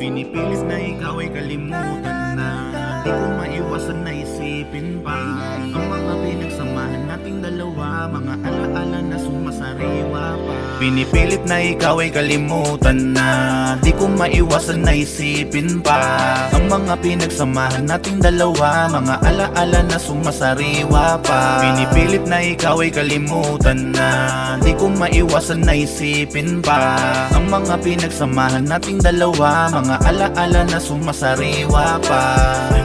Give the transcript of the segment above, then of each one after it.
Pinipilit na ikaw ay kalimutan na, di ko maiwasan na isipin pa ang mga pinagsamahan nating dalawa, mga alaala na sumasariwa pa. Pinipilit na ikaw ay kalimutan na, di ko maiwasan na isipin pa ang mga pinagsamahan nating dalawa, mga alaala na sumasariwa pa. Pinipilit na ikaw ay kalimutan na, di ko maiwasan na isipin pa ang mga pinagsamahan nating dalawa, mga alaala na sumasariwa pa.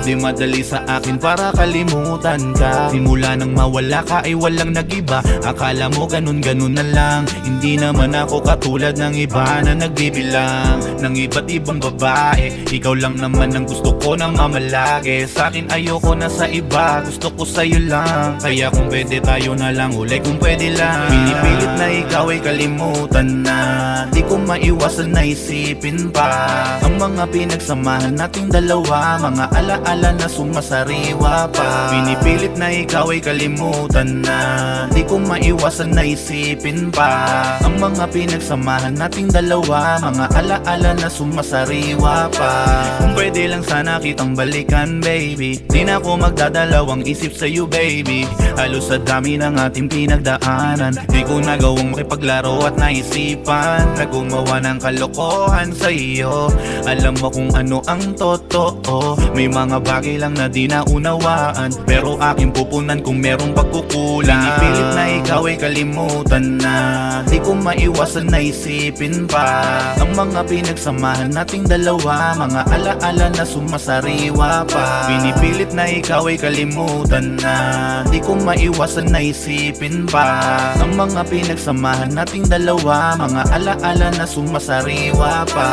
Di madali sa akin para kalimutan ka, simula nang mawala ka ay walang nagiba. Akala mo ganun-ganun na lang, hindi naman ako katulad ng iba na nagbibilang ng iba't ibang babae. Ikaw lang naman ang gusto ko na mamalagi. Sa akin ayoko na sa iba, gusto ko sa'yo lang. Kaya kung pwede tayo na lang uli, kung pwede lang. Pinipilit na ikaw ay kalimutan na, di ko maiwasan na isipin pa ang mga pinagsamahan nating dalawa, mga alaala na sumasariwa pa. Pinipilit na ikaw ay kalimutan na, di ko maiwasan na isipin pa ang mga pinagsamahan nating dalawa, mga alaala na sumasariwa pa. Kung pwede lang sana kitang balikan baby, di na ako magdadalawang isip sa'yo baby. Halos sa dami ng ating pinagdaanan, di ko nagawang makipaglaro at naisipan na gumawa ng kalokohan sa iyo. Alam mo kung ano ang totoo, may mga bagay lang na di naunawaan, pero aking pupunan kung merong pagkukulang. Pinipilit na ikaw ay kalimutan na, di ko maiwasan na isipin pa ang mga pinagsamahan nating dalawa, mga alaala na sumasariwa pa. Pinipilit na ikaw ay kalimutan na, di ko maiwasan na isipin pa ang mga pinagsamahan nating dalawa, mga alaala na sumasariwa pa.